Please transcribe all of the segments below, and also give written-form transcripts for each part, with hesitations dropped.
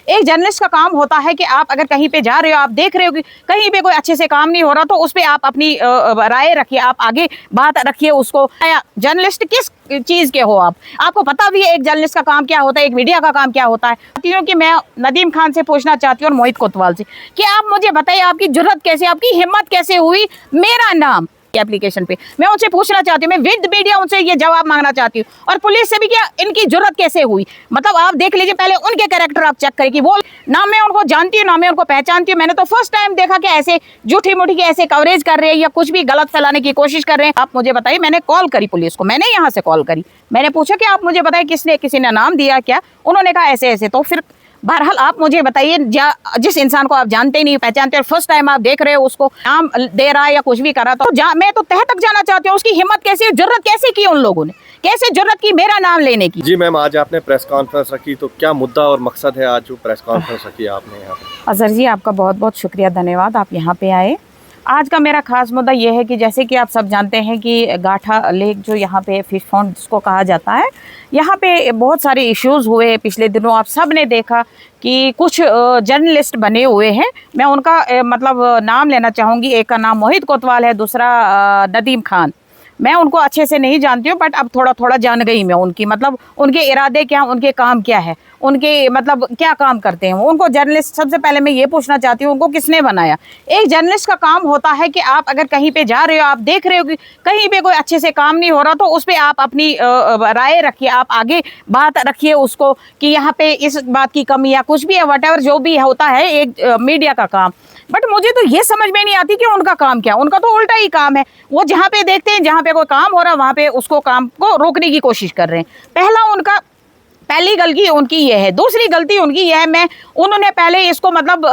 एक जर्नलिस्ट का काम होता है कि आप अगर कहीं पे जा रहे हो, आप देख रहे हो कि कहीं पे कोई अच्छे से काम नहीं हो रहा, तो उस पर आप अपनी राय रखिए, आप आगे बात रखिए उसको। जर्नलिस्ट किस चीज के हो आप, आपको पता भी है एक जर्नलिस्ट का काम क्या होता है, एक मीडिया का काम क्या होता है। कि मैं नदीम खान से पूछना चाहती हूँ और मोहित कोतवाल से कि आप मुझे बताइए, आपकी जुर्रत कैसे, आपकी हिम्मत कैसे हुई मेरा नाम एप्लीकेशन पे। मैं उनसे पूछना चाहती हूँ, मैं विद मीडिया उनसे ये जवाब मांगना चाहती हूँ, और पुलिस से भी क्या इनकी जुर्रत कैसे हुई। मतलब आप देख लीजिए, पहले उनके कैरेक्टर आप चेक करें कि वो ना मैं उनको जानती हूँ ना मैं उनको पहचानती हूँ। मैंने तो फर्स्ट टाइम देखा कि ऐसे झूठी मूठी के ऐसे कवरेज कर रहे हैं या कुछ भी गलत फैलाने की कोशिश कर रहे हैं। आप मुझे बताइए, मैंने कॉल करी पुलिस को, मैंने यहाँ से कॉल करी, मैंने पूछा कि आप मुझे बताइए किसी ने नाम दिया क्या, उन्होंने कहा ऐसे ऐसे। तो फिर बहरहाल आप मुझे बताइए, जिस इंसान को आप जानते ही नहीं पहचानते और फर्स्ट टाइम आप देख रहे हो उसको नाम दे रहा है या कुछ भी कर रहा, तो मैं तो तह तक जाना चाहती हूँ उसकी हिम्मत कैसी, जुर्रत कैसे की उन लोगों ने, कैसे जुर्रत की मेरा नाम लेने की। जी मैम, आज आपने प्रेस कॉन्फ्रेंस रखी, तो क्या मुद्दा और मकसद है आज जो प्रेस कॉन्फ्रेंस रखी आपने यहाँ पे? अजहर जी, आपका बहुत बहुत शुक्रिया, धन्यवाद, आप यहाँ पे आए। आज का मेरा खास मुद्दा ये है कि जैसे कि आप सब जानते हैं कि गाठा लेक जो यहाँ पे फिश पॉन्ड जिसको कहा जाता है, यहाँ पे बहुत सारे इश्यूज़ हुए पिछले दिनों। आप सब ने देखा कि कुछ जर्नलिस्ट बने हुए हैं, मैं उनका मतलब नाम लेना चाहूँगी। एक का नाम मोहित कोतवाल है, दूसरा नदीम खान। मैं उनको अच्छे से नहीं जानती हूँ, बट अब थोड़ा थोड़ा जान गई मैं उनकी, मतलब उनके इरादे क्या, उनके काम क्या है, उनके मतलब क्या काम करते हैं उनको जर्नलिस्ट। सबसे पहले मैं ये पूछना चाहती हूँ, उनको किसने बनाया। एक जर्नलिस्ट का काम होता है कि आप अगर कहीं पे जा रहे हो, आप देख रहे हो कि कहीं पे कोई अच्छे से काम नहीं हो रहा, तो उस पर आप अपनी राय रखिए, आप आगे बात रखिए उसको कि यहाँ पे इस बात की कमी या कुछ भी है, वट जो भी होता है एक मीडिया का काम। बट मुझे तो ये समझ में नहीं आती कि उनका काम क्या, उनका तो उल्टा ही काम है। वो जहाँ पे देखते हैं जहाँ पे कोई काम हो रहा है वहाँ पे उसको काम को रोकने की कोशिश कर रहे हैं। पहली गलती उनकी ये है। दूसरी गलती उनकी ये है, उन्होंने पहले इसको मतलब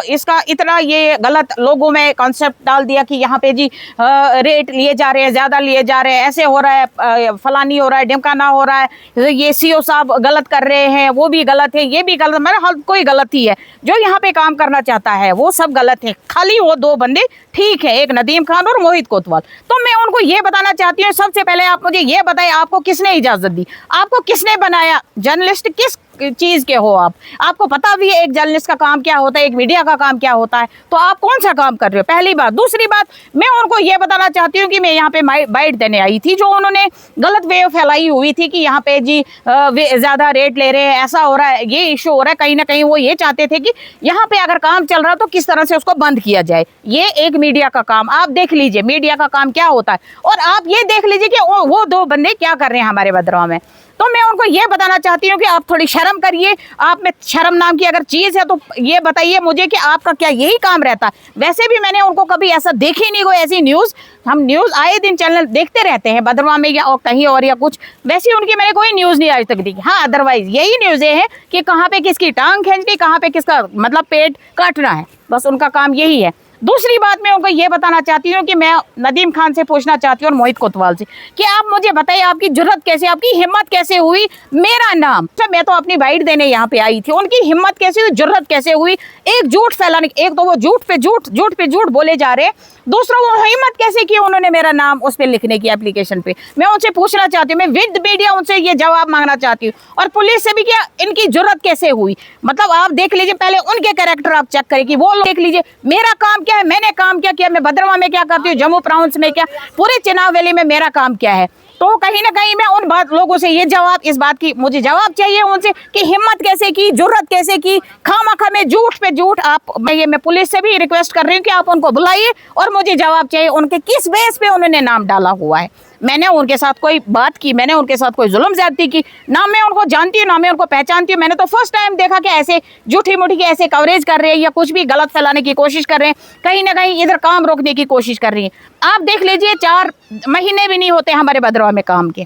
इसका इतना ये गलत लोगों में कॉन्सेप्ट डाल दिया कि यहाँ पे जी रेट लिए जा रहे हैं, ज़्यादा लिए जा रहे हैं, ऐसे हो रहा है, फलानी हो रहा है, ढिमकाना हो रहा है, ये सीओ साहब गलत कर रहे हैं, वो भी गलत है, ये भी गलत, मेरा हर कोई गलत ही है। जो यहाँ पे काम करना चाहता है वो सब गलत है, खाली वो दो बंदे ठीक है, एक नदीम खान और मोहित कोतवाल। तो मैं उनको ये बताना चाहती हूँ, सबसे पहले आप मुझे ये बताइए, आपको किसने इजाज़त दी, आपको किसने बनाया, जर्नलिस्ट किस चीज के हो आप, आपको पता भी है एक जर्नलिस्ट का काम क्या होता है, एक मीडिया का काम क्या होता है, तो आप कौन सा काम कर रहे हो, पहली बात। दूसरी बात, मैं उनको ये बताना चाहती हूँ कि मैं यहाँ पे बाइट देने आई थी, जो उन्होंने गलत वे फैलाई हुई थी कि यहाँ पे जी ज्यादा रेट ले रहे हैं, ऐसा हो रहा है, ये इशू हो रहा है। कहीं ना कहीं वो ये चाहते थे कि यहाँ पे अगर काम चल रहा है तो किस तरह से उसको बंद किया जाए। ये एक मीडिया का काम, आप देख लीजिए मीडिया का काम क्या होता है, और आप ये देख लीजिए कि वो दो बंदे क्या कर रहे हैं हमारे भद्रवाह में। तो मैं उनको ये बताना चाहती हूँ कि आप थोड़ी शर्म करिए, आप में शर्म नाम की अगर चीज़ है तो ये बताइए मुझे कि आपका क्या यही काम रहता है। वैसे भी मैंने उनको कभी ऐसा देखी नहीं, कोई ऐसी न्यूज़, हम न्यूज़ आए दिन चैनल देखते रहते हैं भद्रवाह में या और कहीं और या कुछ, वैसी उनकी मैंने कोई न्यूज़ नहीं आज तक देखी। हाँ, अदरवाइज यही न्यूज़ें हैं कि कहाँ पे किसकी टांग खींचनी, कहाँ पे किसका मतलब पेट काटना है, बस उनका काम यही है। दूसरी बात मैं उनको ये बताना चाहती हूँ कि मैं नदीम खान से पूछना चाहती हूँ और मोहित कोतवाल से कि आप मुझे बताइए, आपकी जुर्रत कैसे, आपकी हिम्मत कैसे हुई मेरा नाम। मैं तो अपनी बाइट देने यहाँ पे आई थी, उनकी हिम्मत कैसे हुई, जुर्रत कैसे हुई एक झूठ फैलाने की। एक तो वो झूठ पे झूठ बोले जा रहे हैं, दूसरा वो हिम्मत कैसे की उन्होंने मेरा नाम उस पर लिखने की एप्लीकेशन पे। मैं उनसे पूछना चाहती हूँ, मैं विद मीडिया उनसे ये जवाब मांगना चाहती हूँ, और पुलिस से भी क्या इनकी जुर्रत कैसे हुई। मतलब आप देख लीजिए, पहले उनके कैरेक्टर आप चेक करें कि वो लोग देख लीजिए मेरा काम क्या है, मैंने काम क्या किया, मैं भद्रवाह में क्या करती हूँ, जम्मू प्रांत में क्या, पूरे चिनाब वैली में मेरा काम क्या है। तो कहीं ना कहीं मैं उन लोगों से ये जवाब, इस बात की मुझे जवाब चाहिए उनसे कि हिम्मत कैसे की, जुर्रत कैसे की, खामखा में झूठ पे झूठ। आप मैं पुलिस से भी रिक्वेस्ट कर रही हूँ कि आप उनको बुलाइए और मुझे जवाब चाहिए उनके किस बेस पे उन्होंने नाम डाला हुआ है। मैंने उनके साथ कोई बात की, मैंने उनके साथ कोई जुल्म ज्यादती की, ना मैं उनको जानती हूँ ना मैं उनको पहचानती हूँ। मैंने तो फर्स्ट टाइम देखा कि ऐसे झूठी मूठी के ऐसे कवरेज कर रहे हैं या कुछ भी गलत फैलाने की कोशिश कर रहे हैं, कहीं ना कहीं इधर काम रोकने की कोशिश कर रही है। आप देख लीजिए 4 महीने भी नहीं होते हमारे भद्रवाह में काम के,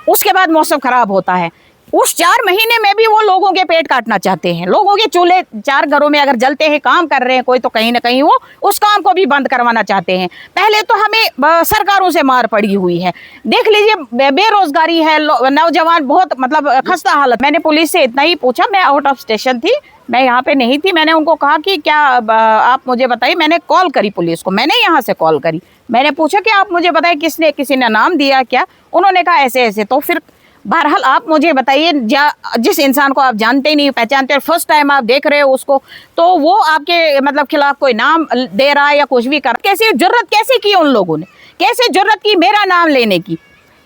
उसके बाद मौसम खराब होता है। उस 4 महीने में भी वो लोगों के पेट काटना चाहते हैं, लोगों के चूल्हे 4 घरों में अगर जलते हैं, काम कर रहे हैं कोई, तो कहीं ना कहीं वो उस काम को भी बंद करवाना चाहते हैं। पहले तो हमें सरकारों से मार पड़ी हुई है, देख लीजिए बेरोजगारी है, नौजवान बहुत मतलब खस्ता हालत। मैंने पुलिस से इतना ही पूछा, मैं आउट ऑफ स्टेशन थी, मैं यहाँ पे नहीं थी। मैंने उनको कहा कि क्या आप मुझे बताइए, मैंने कॉल करी पुलिस को, मैंने यहाँ से कॉल करी, मैंने पूछा कि आप मुझे बताइए किसी ने नाम दिया क्या, उन्होंने कहा ऐसे ऐसे। तो फिर बहरहाल आप मुझे बताइए, जिस इंसान को आप जानते नहीं पहचानते और फर्स्ट टाइम आप देख रहे हो उसको, तो वो आपके मतलब खिलाफ कोई नाम दे रहा है या कुछ भी कर, कैसे जुर्रत कैसे की उन लोगों ने, कैसे जुर्रत की मेरा नाम लेने की?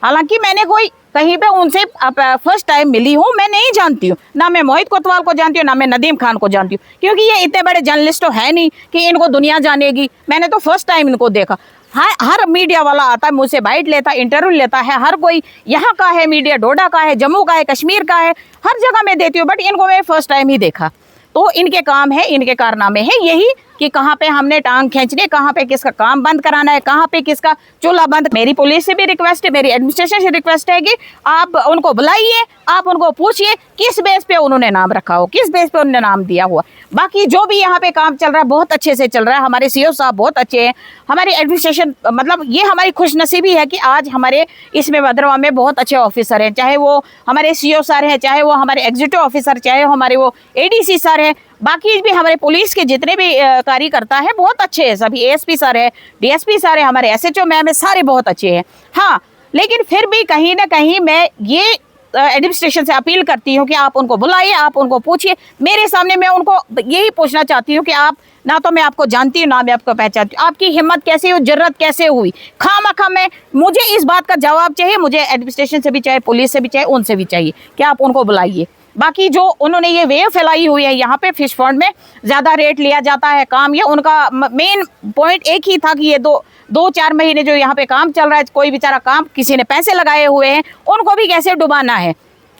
हालांकि मैंने कोई कहीं पे उनसे फर्स्ट टाइम मिली हूँ, मैं नहीं जानती हूँ, ना मैं मोहित कोतवाल को जानती हूँ, ना मैं नदीम खान को जानती हूँ, क्योंकि ये इतने बड़े जर्नलिस्ट तो है नहीं कि इनको दुनिया जानेगी। मैंने तो फर्स्ट टाइम इनको देखा। हर मीडिया वाला आता है, मुझसे बाइट लेता है, इंटरव्यू लेता है, हर कोई यहाँ का है मीडिया, डोडा का है, जम्मू का है, कश्मीर का है, हर जगह मैं देती हूँ, बट इनको मैं फर्स्ट टाइम ही देखा। तो इनके काम है, इनके कारनामे हैं यही कि कहाँ पे हमने टांग खींचने, कहाँ पे किसका काम बंद कराना है, कहाँ पे किसका चूल्हा बंद। मेरी पुलिस से भी रिक्वेस्ट है, मेरी एडमिनिस्ट्रेशन से रिक्वेस्ट है कि आप उनको बुलाइए, आप उनको पूछिए किस बेस पे उन्होंने नाम रखा हो, किस बेस पे उन्होंने नाम दिया हुआ। बाकी जो भी यहाँ पे काम चल रहा है बहुत अच्छे से चल रहा है, हमारे सीओ साहब बहुत अच्छे हैं, हमारी एडमिनिस्ट्रेशन, मतलब ये हमारी खुशनसीबी है कि आज हमारे इसमें भद्रवाह में बहुत अच्छे ऑफिसर हैं, चाहे वो हमारे सीओ सर हैं, चाहे वो हमारे एग्जीक्यूटिव ऑफिसर, चाहे वो हमारे वो एडीसी सर हैं, बाकी भी हमारे पुलिस के जितने भी कार्यकर्ता है बहुत अच्छे हैं, सभी एएसपी सर है, डीएसपी सर है, हमारे एसएचओ मैम है, सारे बहुत अच्छे हैं। हाँ, लेकिन फिर भी कहीं ना कहीं मैं ये एडमिनिस्ट्रेशन से अपील करती हूँ कि आप उनको बुलाइए, आप उनको पूछिए। मेरे सामने मैं उनको यही पूछना चाहती हूँ कि आप, ना तो मैं आपको जानती हूँ ना मैं आपको पहचानती हूँ, आपकी हिम्मत कैसे हुई, जुर्रत कैसे हुई? खामखा में मुझे इस बात का जवाब चाहिए, मुझे एडमिनिस्ट्रेशन से भी चाहिए, पुलिस से भी चाहिए, उनसे भी चाहिए कि आप उनको बुलाइए। बाकी जो उन्होंने ये वेव फैलाई हुई है यहाँ पे फिश फंड में ज़्यादा रेट लिया जाता है, काम, ये उनका मेन पॉइंट एक ही था कि ये दो चार महीने जो यहाँ पे काम चल रहा है, कोई बेचारा काम, किसी ने पैसे लगाए हुए हैं, उनको भी कैसे डुबाना है।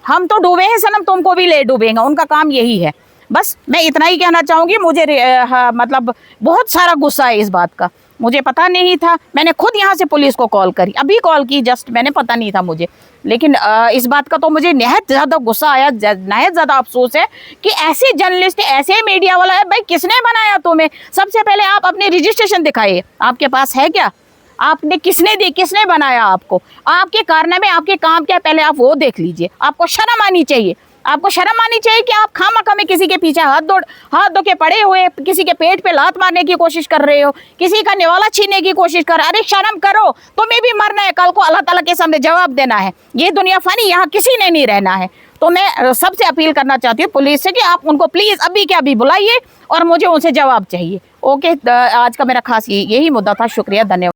हम तो डूबे हैं सनम, तुमको भी ले डूबेंगे, उनका काम यही है। बस मैं इतना ही कहना चाहूँगी। मुझे मतलब बहुत सारा गुस्सा है इस बात का, मुझे पता नहीं था, मैंने खुद यहाँ से पुलिस को कॉल करी, अभी कॉल की जस्ट, मैंने पता नहीं था मुझे, लेकिन इस बात का तो मुझे नहायत ज़्यादा गुस्सा आया, नहायत ज़्यादा अफसोस है कि ऐसे जर्नलिस्ट, ऐसे मीडिया वाला है। भाई किसने बनाया तुम्हें? सबसे पहले आप अपने रजिस्ट्रेशन दिखाइए, आपके पास है क्या? आपने किसने दी, किसने बनाया आपको? आपके कारनामे, आपके काम क्या, पहले आप वो देख लीजिए। आपको शर्म आनी चाहिए, आपको शर्म आनी चाहिए कि आप खामखा में किसी के पीछे हाथ धो के पड़े हुए, किसी के पेट पे लात मारने की कोशिश कर रहे हो, किसी का निवाला छीनने की कोशिश कर रहे हो। अरे शर्म करो, तुम्हें भी मरना है, कल को अल्लाह ताला के सामने जवाब देना है। ये दुनिया फानी, यहाँ किसी ने नहीं रहना है। तो मैं सबसे अपील करना चाहती हूँ पुलिस से कि आप उनको प्लीज़ अभी के अभी बुलाइए और मुझे उनसे जवाब चाहिए। ओके, आज का मेरा खास यही मुद्दा था। शुक्रिया, धन्यवाद।